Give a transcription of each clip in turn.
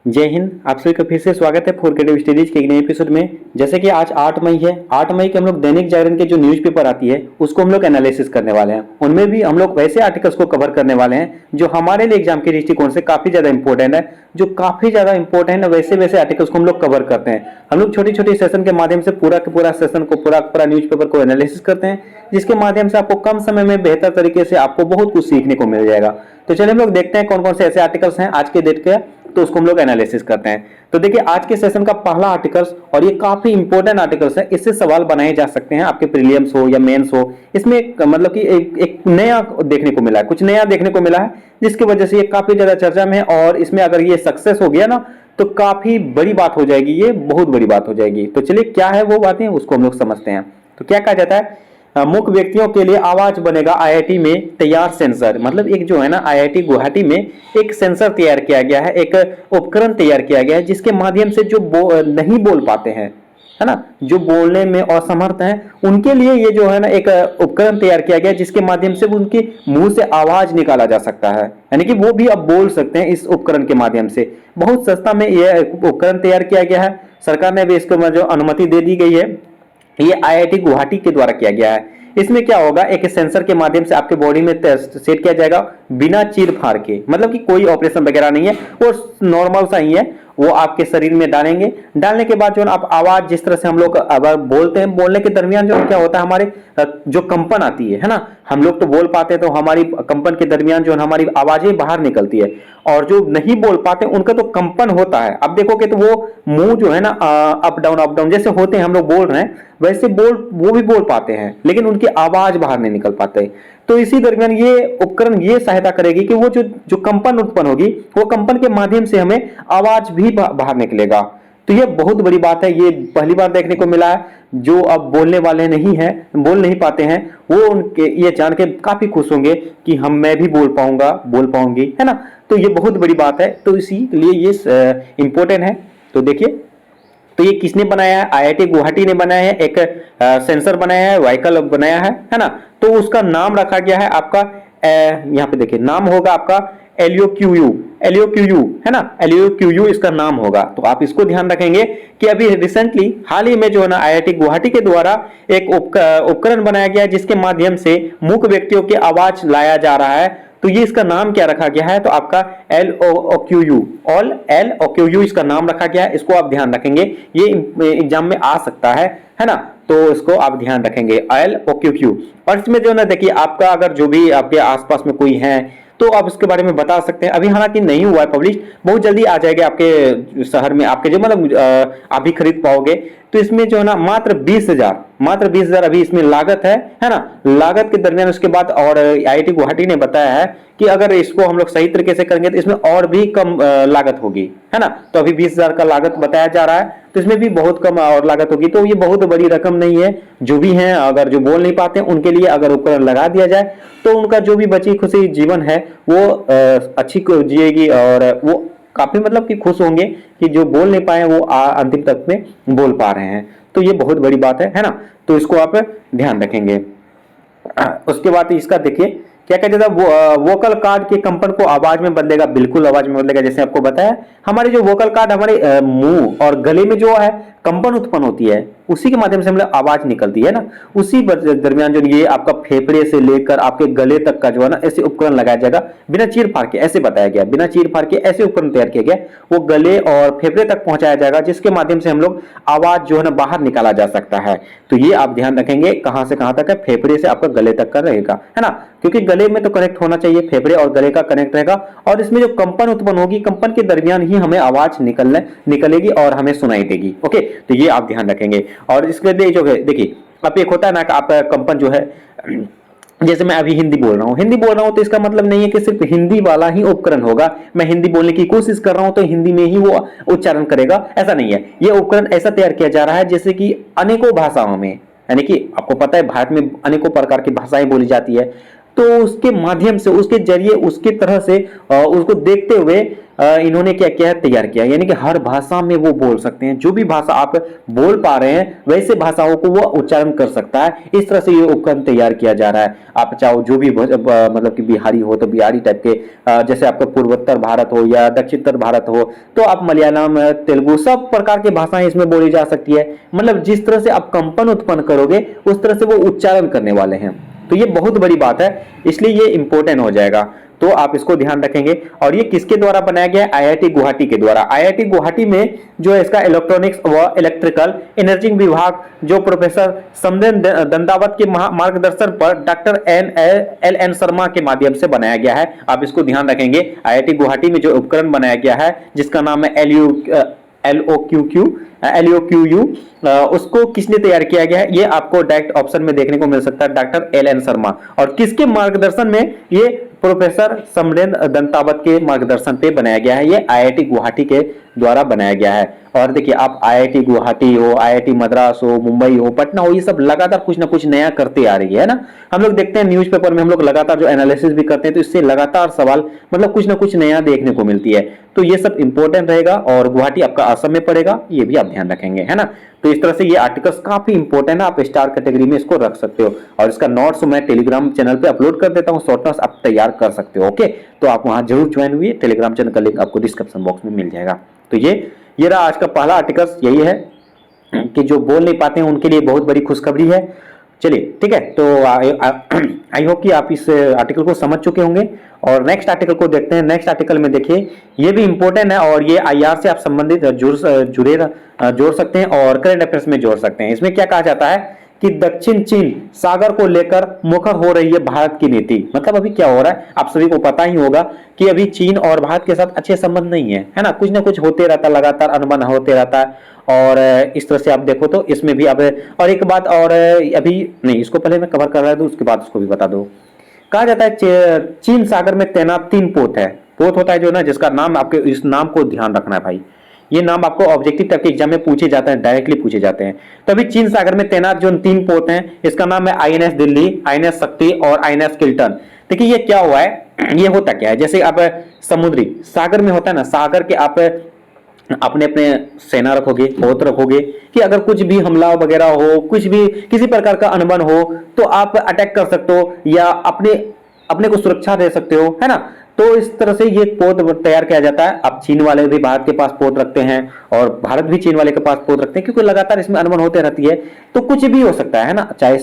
जय हिंद। आप सभी का फिर से स्वागत है फोर क्रिएटिव स्टडीज के एक नए एपिसोड में। जैसे कि आज 8 मई है, 8 मई के हम लोग दैनिक जागरण के जो न्यूज़पेपर आती है उसको हम लोग एनालिसिस करने वाले हैं। उनमें भी हम लोग वैसे आर्टिकल्स को कवर करने वाले हैं जो हमारे लिए एग्जाम के दृष्टिकोण से काफी ज्यादा इंपॉर्टेंट है। जो काफी ज्यादा इंपॉर्टेंट है वैसे वैसे आर्टिकल्स को हम लोग कवर करते हैं। हम लोग छोटी छोटी सेशन के माध्यम से पूरा के पूरा सेशन को पूरा न्यूज़पेपर को एनालिसिस करते हैं, जिसके माध्यम से आपको कम समय में बेहतर तरीके से आपको बहुत कुछ सीखने को मिल जाएगा। तो चलिए हम लोग देखते हैं कौन कौन से ऐसे आर्टिकल्स हैं आज के डेट के, तो उसको हम लोग एनालिसिस करते हैं। तो देखिए आज के सेशन का पहला आर्टिकल्स, और ये काफी इंपॉर्टेंट आर्टिकल्स है, इससे सवाल बनाए जा सकते हैं आपके प्रीलिम्स हो या मेंस हो। इसमें मतलब कि एक नया देखने को मिला है, कुछ नया देखने को मिला है, जिसकी वजह से ये काफी ज्यादा चर्चा में है। और इसमें अगर ये सक्सेस हो गया ना तो काफी बड़ी बात हो जाएगी, ये बहुत बड़ी बात हो जाएगी। तो चलिए क्या है वो बातें, उसको हम लोग समझते हैं। तो क्या कहा जाता है, मूक व्यक्तियों के लिए आवाज बनेगा आईआईटी में तैयार सेंसर। मतलब एक जो है ना, आईआईटी गुवाहाटी में एक सेंसर तैयार किया गया है, एक उपकरण तैयार किया गया है, जिसके माध्यम से जो नहीं बोल पाते हैं, है ना, जो बोलने में असमर्थ हैं, उनके लिए ये जो है ना एक उपकरण तैयार किया गया है, जिसके माध्यम से उनके मुंह से आवाज निकाला जा सकता है, यानी कि वो भी अब बोल सकते हैं इस उपकरण के माध्यम से। बहुत सस्ता में यह उपकरण तैयार किया गया है, सरकार ने भी इसको जो अनुमति दे दी गई है। ये आईआईटी गुवाहाटी के द्वारा किया गया है। इसमें क्या होगा, एक सेंसर के माध्यम से आपके बॉडी में सेट किया जाएगा बिना चीर फाड़ के, मतलब कि कोई ऑपरेशन वगैरह नहीं है, वो नॉर्मल सा ही है। वो आपके शरीर में डालेंगे, डालने के बाद जो आप आवाज, जिस तरह से हम लोग अगर बोलते हैं, बोलने के दरमियान जो क्या होता है, हमारे जो कंपन आती है ना, हम लोग तो बोल पाते हैं तो हमारी कंपन के दरमियान जो हमारी आवाजें बाहर निकलती है, और जो नहीं बोल पाते उनका तो कंपन होता है। अब देखोगे तो वो मुंह जो है ना अप डाउन जैसे होते हैं, हम लोग बोल रहे हैं वैसे वो भी बोल पाते हैं, लेकिन उनकी आवाज बाहर नहीं निकल पाते। तो इसी दरमियान ये उपकरण ये सहायता करेगी कि वो जो कंपन उत्पन्न होगी, वो कंपन के माध्यम से हमें आवाज भी बाहर निकलेगा। तो ये बहुत बड़ी बात है, ये पहली बार देखने को मिला है। जो अब बोलने वाले नहीं है, बोल नहीं पाते हैं, वो उनके ये जान के काफी खुश होंगे कि मैं भी बोल पाऊंगा, बोल पाऊंगी, है ना। तो ये बहुत बड़ी बात है, तो इसीलिए ये इंपॉर्टेंट है। तो देखिए, तो ये किसने बनाया है, आईआईटी गुवाहाटी ने बनाया है। एक सेंसर बनाया है, व्हीकल बनाया है ना। तो उसका नाम रखा गया है आपका, यहाँ पे देखिए नाम होगा आपका एलओक्यूयू, है ना, एलओक्यूयू इसका नाम होगा। तो आप इसको ध्यान रखेंगे कि अभी रिसेंटली हाल ही में जो है ना आईआईटी गुवाहाटी के द्वारा एक उपकरण बनाया गया है, जिसके माध्यम से मूक व्यक्तियों की आवाज लाया जा रहा है। तो ये इसका नाम क्या रखा गया है, तो आपका एल ओ क्यू यू इसका नाम रखा गया है। इसको आप ध्यान रखेंगे, ये एग्जाम में आ सकता है ना। तो इसको आप ध्यान रखेंगे एल ओ क्यू। और इसमें जो ना देखिए, आपका अगर जो भी आपके आसपास में कोई है तो आप इसके बारे में बता सकते हैं। अभी हालांकि नहीं हुआ है पब्लिश, बहुत जल्दी आ जाएगा आपके शहर में, आपके जो मतलब आप भी खरीद पाओगे। तो इसमें जो है ना मात्र 20,000 अभी इसमें लागत है ना। लागत के दरमियान उसके बाद, और आईआईटी गुवाहाटी ने बताया है कि अगर इसको हम लोग सही तरीके से करेंगे तो इसमें और भी कम लागत होगी, है ना। तो अभी 20,000 का लागत बताया जा रहा है, तो इसमें भी बहुत कम और लागत होगी। तो ये बहुत बड़ी रकम नहीं है। जो भी हैं, अगर जो बोल नहीं पाते उनके लिए अगर उपकरण लगा दिया जाए तो उनका जो भी बची खुशी जीवन है वो अच्छी जिएगी, और वो काफी मतलब कि खुश होंगे कि जो बोल नहीं पाए वो अंतिम तक में बोल पा रहे हैं। तो ये बहुत बड़ी बात है ना। तो इसको आप ध्यान रखेंगे। उसके बाद इसका देखिए क्या कहते हैं, वोकल कार्ड के कंपन को आवाज में बदलेगा, बिल्कुल आवाज में बदलेगा। जैसे आपको बताया, हमारे जो वोकल कार्ड, हमारे मुंह और गले में जो है कंपन उत्पन्न होती है, उसी के माध्यम से हम लोग आवाज निकलती है ना। उसी दरमियान जो ये आपका फेफड़े से लेकर आपके गले तक का जो है ना, ऐसे उपकरण लगाया जाएगा बिना चीर फाड़ के, ऐसे बताया गया, बिना चीर फाड़ के ऐसे उपकरण तैयार किया गया, वो गले और फेफड़े तक पहुंचाया जाएगा, जिसके माध्यम से हम लोग आवाज जो है ना बाहर निकाला जा सकता है। तो ये आप ध्यान रखेंगे, कहां से कहां तक है, फेफड़े से आपका गले तक का रहेगा, है ना, क्योंकि गले में तो कनेक्ट होना चाहिए, फेफड़े और गले का कनेक्ट रहेगा। और इसमें जो कंपन उत्पन्न होगी, कंपन के दरमियान ही हमें आवाज निकलेगी और हमें सुनाई देगी। ओके, तो ये आप ध्यान रखेंगे। और इसके लिए जो है देखिए, अब एक होता है ना कि आपका कंपन जो है, जैसे मैं अभी हिंदी बोल रहा हूं तो इसका मतलब नहीं है कि सिर्फ हिंदी वाला ही उपकरण होगा। मैं हिंदी बोलने की कोशिश कर रहा हूं तो हिंदी में ही वो उच्चारण करेगा, ऐसा नहीं है। ये उपकरण ऐसा तैयार किया जा रहा है जैसे कि अनेकों भाषाओं में, यानी कि आपको पता है भारत में अनेकों प्रकार की भाषाएं बोली जाती है, तो उसके माध्यम से, उसके जरिए, उसकी तरह से उसको देखते हुए इन्होंने क्या किया है, तैयार किया, यानी कि हर भाषा में वो बोल सकते हैं। जो भी भाषा आप बोल पा रहे हैं वैसे भाषाओं को वो उच्चारण कर सकता है। इस तरह से ये उपकरण तैयार किया जा रहा है। आप चाहो जो भी मतलब कि बिहारी हो तो बिहारी टाइप के, जैसे आपका पूर्वोत्तर भारत हो या दक्षिणोत्तर भारत हो, तो आप मलयालम, तेलुगु, सब प्रकार की भाषाएं इसमें बोली जा सकती है। मतलब जिस तरह से आप कंपन उत्पन्न करोगे उस तरह से वो उच्चारण करने वाले हैं। तो ये बहुत बड़ी बात है, इसलिए ये इंपॉर्टेंट हो जाएगा, तो आप इसको ध्यान रखेंगे। और ये किसके द्वारा बनाया गया है? आईआईटी गुवाहाटी के द्वारा। आईआईटी गुवाहाटी में जो है इसका इलेक्ट्रॉनिक्स व इलेक्ट्रिकल इंजीनियरिंग विभाग, जो प्रोफेसर समदेन दंतावत के मार्गदर्शन पर डॉक्टर एल एन शर्मा के माध्यम से बनाया गया है। आप इसको ध्यान रखेंगे। आईआईटी गुवाहाटी में जो उपकरण बनाया गया है जिसका नाम है LOQU, उसको किसने तैयार किया गया है? ये आपको डायरेक्ट ऑप्शन में देखने को मिल सकता है, डॉक्टर एल एन शर्मा। और किसके मार्गदर्शन में? ये प्रोफेसर समरेंद्र दंतावत के मार्गदर्शन पे बनाया गया है। ये आईआईटी गुवाहाटी के द्वारा बनाया गया है। और देखिए, आप आईआईटी गुवाहाटी हो, आईआईटी मद्रास हो, मुंबई हो, पटना हो, ये सब लगातार कुछ ना कुछ नया करते आ रही है ना। हम लोग देखते हैं न्यूज़पेपर में, हम लोग लगातार जो एनालिसिस भी करते हैं, तो इससे लगातार सवाल, मतलब कुछ ना कुछ नया देखने को मिलती है। तो ये सब इंपॉर्टेंट रहेगा। और गुवाहाटी आपका असम में पड़ेगा, ये भी आप ध्यान रखेंगे, है ना। तो इस तरह से ये आर्टिकल्स काफी इंपॉर्टेंट है, आप स्टार कैटेगरी में इसको रख सकते हो। और इसका नोट्स मैं टेलीग्राम चैनल पे अपलोड कर देता हूँ, शॉर्ट नोट्स आप तैयार कर सकते हो। ओके, तो आप वहां जरूर ज्वाइन हुई, टेलीग्राम चैनल का लिंक आपको डिस्क्रिप्शन बॉक्स में मिल जाएगा। तो ये रहा आज का पहला आर्टिकल्स। यही है कि जो बोल नहीं पाते हैं उनके लिए बहुत बड़ी खुशखबरी है। चलिए, ठीक है, तो आई होप कि आप इस आर्टिकल को समझ चुके होंगे। और नेक्स्ट आर्टिकल को देखते हैं। नेक्स्ट आर्टिकल में देखिए, ये भी इंपॉर्टेंट है और ये आईआर से आप संबंधित जोड़ सकते हैं और करंट अफेयर्स में जोड़ सकते हैं। इसमें क्या कहा जाता है कि दक्षिण चीन सागर को लेकर मुखर हो रही है भारत की नीति। मतलब अभी क्या हो रहा है, आप सभी को पता ही होगा कि अभी चीन और भारत के साथ अच्छे संबंध नहीं है ना। कुछ ना कुछ होते रहता है, लगातार अनबन होते रहता है। और इस तरह से आप देखो तो इसमें भी अब, और एक बात और, अभी नहीं, इसको पहले मैं कवर कर रहा था, उसके बाद उसको भी बता दो। कहा जाता है चीन सागर में तैनात 3 पोत है। पोत होता है जो ना, जिसका नाम, आपके इस नाम को ध्यान रखना है भाई, ये नाम आपको ऑब्जेक्टिव टाइप के एग्जाम में पूछे जाते हैं, डायरेक्टली पूछे जाते हैं। तो अभी चीन सागर में तैनात जो 3 पोत हैं, इसका नाम है आईएनएस दिल्ली, आईएनएस शक्ति और आईएनएस किल्टन। देखिए ये क्या हुआ है, ये होता क्या है, जैसे आप समुद्री सागर में होता है ना, सागर के आप अपने अपने सेना रखोगे, पोत रखोगे, कि अगर कुछ भी हमला वगैरह हो, कुछ भी किसी प्रकार का अनबन हो, तो आप अटैक कर सकते हो या अपने अपने को सुरक्षा दे सकते हो, है ना। तो इस तरह से ये पोत तैयार किया जाता है। अब चीन वाले भी भारत के पास पोत रखते हैं और भारत भी चीन वाले के पास पोत रखते हैं, क्योंकि लगातार इसमें अनबन होते रहती है। तो कुछ भी हो सकता है ना, चाहे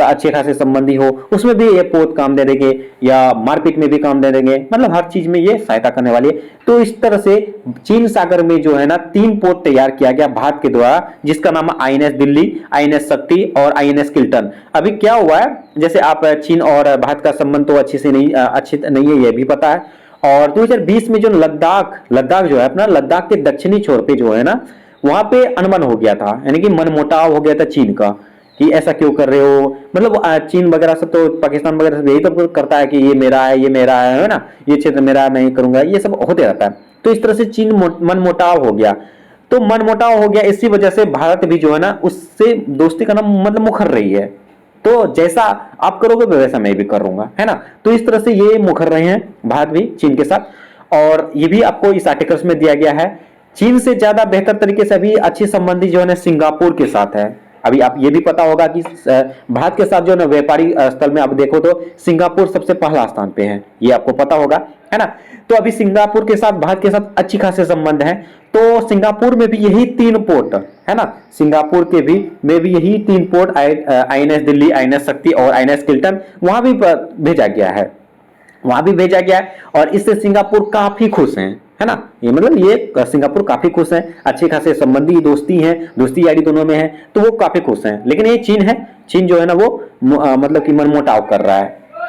अच्छे खासे संबंधी हो, उसमें भी ये पोत काम दे देंगे या मारपीट में भी काम दे देंगे, मतलब हर चीज में ये सहायता करने वाली है। तो इस तरह से चीन सागर में जो है ना 3 पोत तैयार किया गया भारत के द्वारा, जिसका नाम है आईएनएस दिल्ली, आईएनएस शक्ति और आईएनएस किल्टन। अभी क्या हुआ है, जैसे आप चीन और भारत का संबंध तो अच्छे नहीं है, ये भी पता है। और 2020 में जो लद्दाख जो है अपना, लद्दाख के दक्षिणी छोर पे जो है ना, वहां पे अनबन हो गया था, यानी कि मनमुटाव हो गया था चीन का, कि ऐसा क्यों कर रहे हो। मतलब चीन वगैरह सब तो, पाकिस्तान वगैरह सब यही तो करता है कि ये मेरा है ना, ये क्षेत्र मेरा है, मैं ही करूंगा, ये सब होते रहता है। तो इस तरह से चीन मनमुटाव हो गया। तो मनमुटाव हो गया, इसी वजह से भारत भी जो है ना उससे दोस्ती करना मतलब मुखर रही है। तो जैसा आप करोगे वैसा मैं भी करूंगा, है ना। तो इस तरह से ये मुखर रहे हैं भारत भी चीन के साथ। और ये भी आपको इस आर्टिकल्स में दिया गया है। चीन से ज्यादा बेहतर तरीके से अभी अच्छी संबंधी जो है ना सिंगापुर के साथ है। अभी आप ये भी पता होगा कि भारत के साथ जो है ना व्यापारिक स्थल में आप देखो तो सिंगापुर सबसे पहला स्थान पे है, ये आपको पता होगा, है ना। तो अभी सिंगापुर के साथ भारत के साथ अच्छी खासे संबंध है। तो सिंगापुर में भी यही 3 पोर्ट है ना, सिंगापुर के भी में भी यही 3 पोर्ट, आईएनएस दिल्ली, आईएनएस शक्ति और आईएनएस किल्टन, वहां भी भेजा गया है, और इससे सिंगापुर काफी खुश हैं, है ना। ये मतलब ये सिंगापुर काफी खुश है, अच्छे खासे संबंधी, दोस्ती यारी दोनों में है, तो वो काफी खुश हैं। लेकिन ये चीन जो है ना वो मतलब कि मनमुटाव कर रहा है,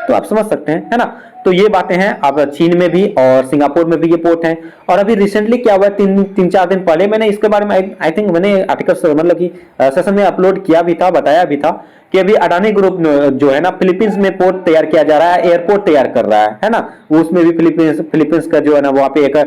तो आप समझ सकते हैं, है ना। तो ये बातें हैं, अब चीन में भी और सिंगापुर में भी ये पोर्ट हैं। और अभी रिसेंटली क्या हुआ, 3-4 दिन पहले मैंने इसके बारे में आई थिंक मैंने आर्टिकल मतलब कि सेशन में अपलोड किया भी था, बताया भी था कि अभी अडानी ग्रुप जो है ना फिलीपींस में पोर्ट तैयार किया जा रहा है, एयरपोर्ट तैयार कर रहा है ना। उसमें भी फिलीपींस का जो है ना वहां पे एक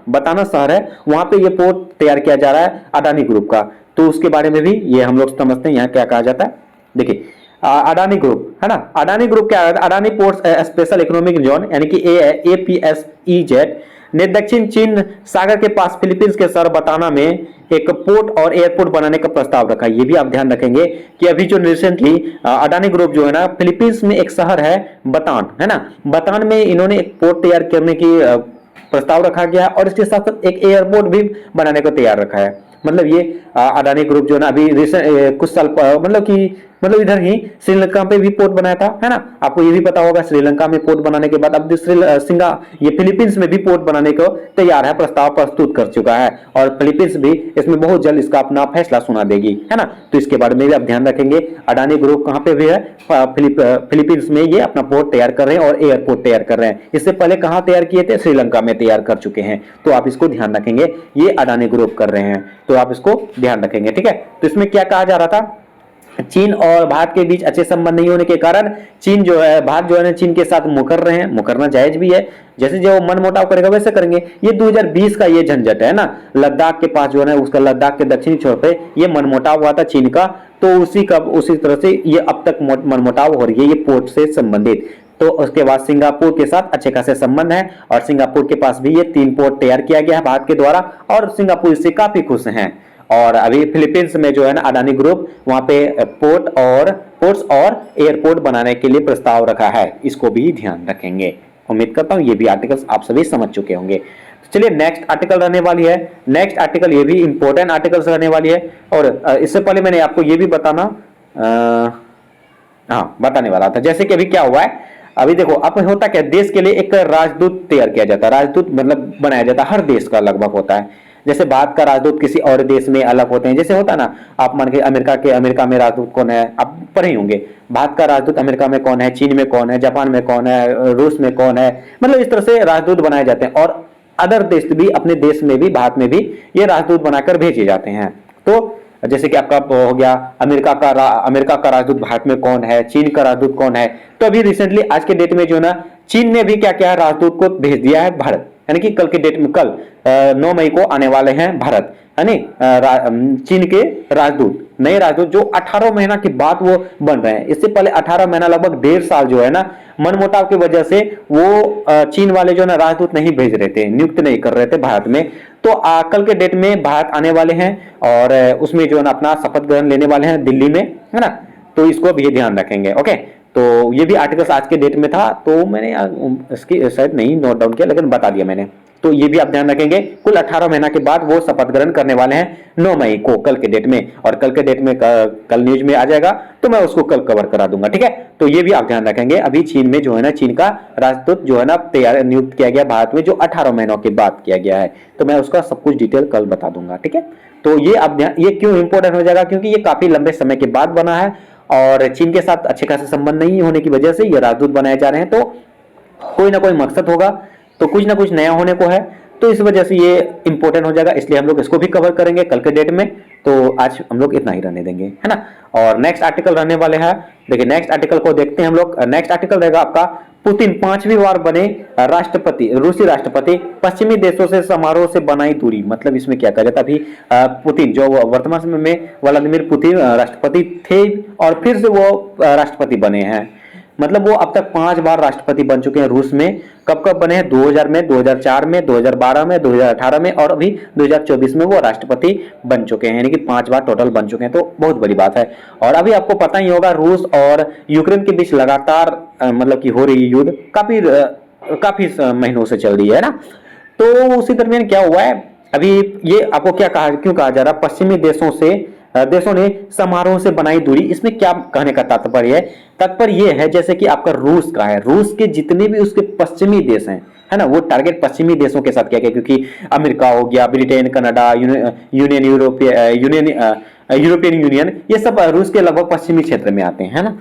बताना शहर है, वहां पे ये पोर्ट तैयार किया जा रहा है अडानी ग्रुप का। तो उसके बारे में भी ये हम लोग समझते हैं यहाँ क्या कहा जाता है। देखिए, अडानी ग्रुप है ना, अडानी ग्रुप क्या है, Adani ports special economic zone यानी कि APSEZ ने दक्षिण चीन सागर के पास फिलीपींस के शहर बताना में एक पोर्ट और एयरपोर्ट बनाने का प्रस्ताव रखा। ये भी आप ध्यान रखेंगे कि अभी जो रिसेंटली अडानी ग्रुप जो है ना, फिलीपींस में एक शहर है बतान, है ना, बतान में इन्होंने एक पोर्ट तैयार करने की प्रस्ताव रखा गया और इसके साथ साथ एक एयरपोर्ट भी बनाने को तैयार रखा है। मतलब ये अडानी ग्रुप जो है ना अभी कुछ साल मतलब इधर ही श्रीलंका पे भी पोर्ट बनाया था, है ना। आपको ये भी पता होगा श्रीलंका में पोर्ट बनाने के बाद अब ये फिलीपींस में भी पोर्ट बनाने को तैयार है, प्रस्ताव प्रस्तुत कर चुका है और फिलीपींस भी इसमें बहुत जल्द इसका अपना फैसला सुना देगी, है ना। तो इसके बारे में भी आप ध्यान रखेंगे। अडानी ग्रुप कहां पे भी है, फिलीपींस में ये अपना पोर्ट तैयार कर रहे हैं और एयरपोर्ट तैयार कर रहे हैं। इससे पहले कहां तैयार किए थे, श्रीलंका में तैयार कर चुके हैं। तो आप इसको ध्यान रखेंगे, ये अडानी ग्रुप कर रहे हैं, तो आप इसको ध्यान रखेंगे, ठीक है। तो इसमें क्या कहा जा रहा था, चीन और भारत के बीच अच्छे संबंध नहीं होने के कारण चीन जो है, भारत जो है चीन के साथ मुकर रहे हैं, मुकरना जायज भी है, जैसे जो मनमुटाव करेगा वैसे करेंगे। ये 2020 का ये झंझट है ना, लद्दाख के पास जो है उसका लद्दाख के दक्षिणी छोर पे ये मनमुटाव हुआ था चीन का, तो उसी तरह से ये अब तक मनमुटाव हो रही है ये पोर्ट से संबंधित। तो उसके बाद सिंगापुर के साथ अच्छे खासे संबंध है और सिंगापुर के पास भी ये 3 पोर्ट तैयार किया गया है भारत के द्वारा और सिंगापुर इससे काफी खुश हैं। और अभी फिलीपींस में जो है ना अडानी ग्रुप वहां पे पोर्ट्स और एयरपोर्ट बनाने के लिए प्रस्ताव रखा है, इसको भी ध्यान रखेंगे। उम्मीद करता हूं ये भी आर्टिकल्स आप सभी समझ चुके होंगे। चलिए नेक्स्ट आर्टिकल रहने वाली है, नेक्स्ट आर्टिकल ये भी इंपॉर्टेंट आर्टिकल्स रहने वाली है। और इससे पहले मैंने आपको ये भी बताने वाला था, जैसे कि अभी क्या हुआ है, अभी देखो अब होता क्या, देश के लिए एक राजदूत तैयार किया जाता है, राजदूत मतलब बनाया जाता है, हर देश का लगभग होता है। जैसे भारत का राजदूत किसी और देश में अलग होते हैं, जैसे होता है ना, आप मान के अमेरिका में राजदूत कौन है, आप पढ़े होंगे, भारत का राजदूत अमेरिका में कौन है, चीन में कौन है, जापान में कौन है, रूस में कौन है, मतलब इस तरह से राजदूत बनाए जाते हैं। और अदर देश भी, अपने देश में भी, भारत में भी ये राजदूत बनाकर भेजे जाते हैं। तो जैसे कि आपका हो गया अमेरिका का राजदूत भारत में कौन है, चीन का राजदूत कौन है। तो अभी रिसेंटली आज के डेट में जो ना चीन ने भी क्या किया है, राजदूत को भेज दिया है भारत, यानी कि कल के डेट में, कल 9 मई को आने वाले हैं भारत, यानी चीन के राजदूत, नए राजदूत जो 18 महीना के बाद वो बन रहे हैं। इससे पहले 18 महीना लगभग 1.5 साल जो है ना मनमुटाव की वजह से वो चीन वाले जो ना राजदूत नहीं भेज रहे थे, नियुक्त नहीं कर रहे थे भारत में। तो कल के डेट में भारत आने वाले हैं और उसमें जो है ना अपना शपथ ग्रहण लेने वाले हैं दिल्ली में, है ना। तो इसको भी ध्यान रखेंगे, ओके। तो ये भी आर्टिकल्स आज के डेट में था, तो मैंने इसकी शायद नहीं नोट डाउन किया, लेकिन बता दिया मैंने। तो ये भी आप ध्यान रखेंगे, कुल 18 महीना के बाद वो शपथ ग्रहण करने वाले हैं 9 मई को, कल के डेट में। और कल के डेट में कल न्यूज में आ जाएगा, तो मैं उसको कल कवर करा दूंगा, ठीक है। तो ये भी आप ध्यान रखेंगे। अभी चीन में जो है ना, चीन का राजदूत जो है ना तैयार नियुक्त किया गया भारत में, जो 18 महीनों के बाद किया गया है। तो मैं उसका सब कुछ डिटेल कल बता दूंगा, ठीक है। तो ये अब ये क्यों इंपॉर्टेंट हो जाएगा, क्योंकि ये काफी लंबे समय के बाद बना है और चीन के साथ अच्छे खासे संबंध नहीं होने की वजह से ये राजदूत बनाए जा रहे हैं। तो कोई ना कोई मकसद होगा, तो कुछ ना कुछ नया होने को है, तो इस वजह से ये इंपॉर्टेंट हो जाएगा, इसलिए हम लोग इसको भी कवर करेंगे कल के डेट में। तो आज हम लोग इतना ही रहने देंगे, है ना। और नेक्स्ट आर्टिकल रहने वाले हैं, देखिए नेक्स्ट आर्टिकल को देखते हैं हम लोग। नेक्स्ट आर्टिकल रहेगा आपका, पुतिन 5वीं बार बने राष्ट्रपति, रूसी राष्ट्रपति, पश्चिमी देशों से समारोह से बनाई दूरी। मतलब इसमें क्या कहा जाता है, अभी पुतिन जो वर्तमान समय में व्लादिमीर पुतिन राष्ट्रपति थे और फिर से वो राष्ट्रपति बने हैं। मतलब वो अब तक 5 बार राष्ट्रपति बन चुके हैं रूस में। कब कब बने हैं, 2000 में, 2004 में, 2012 में, 2018 में और अभी 2024 में वो राष्ट्रपति बन चुके हैं, यानी कि 5 बार टोटल बन चुके हैं। तो बहुत बड़ी बात है। और अभी आपको पता ही होगा, रूस और यूक्रेन के बीच लगातार मतलब कि हो रही युद्ध काफी महीनों से चल रही है ना। तो उसी दरमियान क्या हुआ है, अभी ये आपको क्यों कहा जा रहा है, पश्चिमी देशों ने समारोह से बनाई दूरी। इसमें क्या कहने का तात्पर्य है, तात्पर्य यह है जैसे कि आपका रूस का है, रूस के जितने भी उसके पश्चिमी देश हैं, है ना, वो टारगेट पश्चिमी देशों के साथ किया गया, क्योंकि अमेरिका हो गया, ब्रिटेन, कनाडा, यूरोपियन यूनियन, ये सब रूस के लगभग पश्चिमी क्षेत्र में आते हैं, है ना।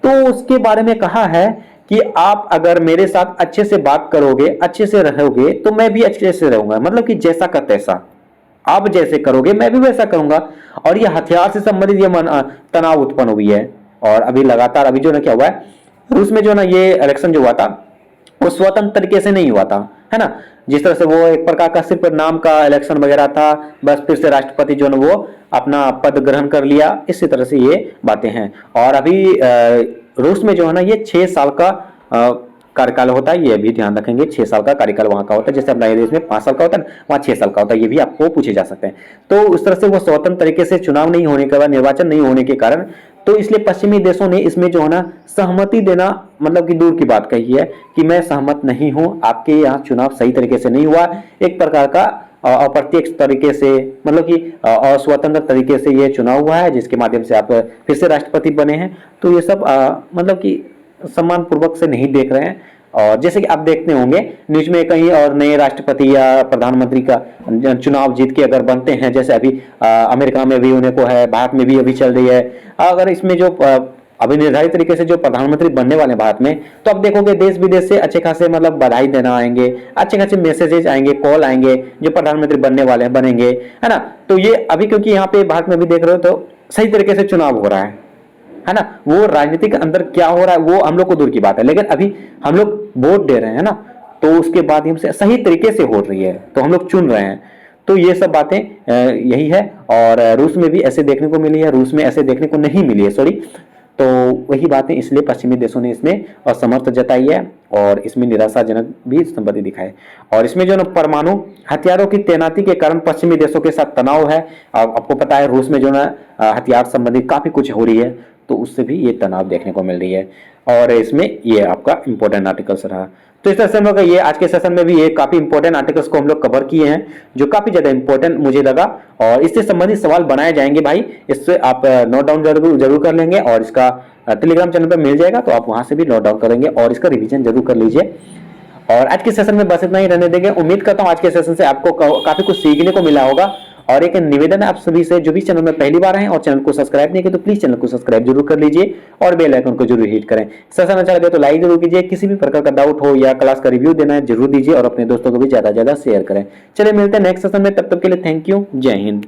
तो उसके बारे में कहा है कि आप अगर मेरे साथ अच्छे से बात करोगे, अच्छे से रहोगे, तो मैं भी अच्छे से रहूंगा। मतलब कि जैसा का तैसा, आप जैसे करोगे मैं भी वैसा करूंगा। और ये हथियार से संबंधित ये तनाव उत्पन्न हुई है। और अभी लगातार अभी जो ना क्या हुआ है, रूस में जो ना ये इलेक्शन जो हुआ था वो स्वतंत्र तरीके से नहीं हुआ था, है ना। जिस तरह से वो एक प्रकार का सिर्फ नाम का इलेक्शन वगैरह था, बस फिर से राष्ट्रपति जो है वो अपना पद ग्रहण कर लिया, इसी तरह से ये बातें हैं। और अभी रूस में जो है ना ये 6 साल का कार्यकाल होता है, ये भी ध्यान रखेंगे। 6 साल का कार्यकाल वहां का होता है, जैसे अपने देश में 5 साल का होता है, वहां 6 साल का होता है, ये भी आपको पूछे जा सकते हैं। तो उस तरह से वो स्वतंत्र तरीके से चुनाव नहीं होने के बाद, निर्वाचन नहीं होने के कारण, तो इसलिए पश्चिमी देशों ने इसमें जो है ना सहमति देना मतलब कि दूर की बात कही है कि मैं सहमत नहीं हूं, आपके यहाँ चुनाव सही तरीके से नहीं हुआ, एक प्रकार का अप्रत्यक्ष तरीके से मतलब कि अस्वतंत्र तरीके से ये चुनाव हुआ है, जिसके माध्यम से आप फिर से राष्ट्रपति बने हैं। तो ये सब मतलब कि सम्मान पूर्वक से नहीं देख रहे हैं। और जैसे कि आप देखते होंगे न्यूज में कहीं और नए राष्ट्रपति या प्रधानमंत्री का चुनाव जीत के अगर बनते हैं, जैसे अभी अमेरिका में भी उन्हें को है, भारत में भी अभी चल रही है, अगर इसमें जो अभी निर्धारित तरीके से जो प्रधानमंत्री बनने वाले भारत में, तो आप देखोगे देश विदेश से अच्छे खासे मतलब बधाई देना आएंगे, अच्छे खासे मैसेजेस आएंगे, कॉल आएंगे, जो प्रधानमंत्री बनने वाले हैं बनेंगे, है ना। तो ये अभी क्योंकि यहाँ पे भारत में भी देख रहे हो तो सही तरीके से चुनाव हो रहा है ना। वो राजनीतिक अंदर क्या हो रहा है वो हम लोग को दूर की बात है, लेकिन अभी हम लोग वोट दे रहे हैं ना, तो उसके बाद हमसे सही तरीके से हो रही है, तो हम लोग चुन रहे हैं। तो ये सब बातें यही है। और रूस में भी ऐसे देखने को मिली है, रूस में ऐसे देखने को नहीं मिली है, सॉरी। तो वही बातें इसलिए पश्चिमी देशों ने इसमें असमर्थ जताई है और इसमें निराशाजनक भी संपत्ति दिखाई। और इसमें जो ना परमाणु हथियारों की तैनाती के कारण पश्चिमी देशों के साथ तनाव है। आपको पता है रूस में जो ना हथियार संबंधी काफी कुछ हो रही है, तो उससे भी ये तनाव देखने को मिल रही है। और इसमें ये आपका इंपॉर्टेंट आर्टिकल्स रहा। तो इस तरह से हम लोग ये आज के सेशन में भी ये काफी इंपॉर्टेंट आर्टिकल्स को हम लोग कवर किए हैं, जो काफी ज्यादा इंपॉर्टेंट मुझे लगा। और इससे संबंधित सवाल बनाए जाएंगे भाई, इससे आप नोट डाउन जरूर कर लेंगे, और इसका टेलीग्राम चैनल पर मिल जाएगा, तो आप वहां से भी नोट डाउन करेंगे और इसका रिविजन जरूर कर लीजिए। और आज के सेशन में बस इतना ही रहने देंगे। उम्मीद करता हूं आज के सेशन से आपको काफी कुछ सीखने को मिला होगा। और एक निवेदन है आप सभी से, जो भी चैनल में पहली बार हैं और चैनल को सब्सक्राइब नहीं किया तो प्लीज चैनल को सब्सक्राइब जरूर कर लीजिए और बेल आइकन को जरूर हिट करें। सेशन अच्छा लगे तो लाइक जरूर कीजिए, किसी भी प्रकार का डाउट हो या क्लास का रिव्यू देना है जरूर दीजिए, और अपने दोस्तों को भी ज्यादा से ज्यादा शेयर करें। चलिए मिलते हैं नेक्स्ट सेशन में, तब तक के लिए थैंक यू, जय हिंद।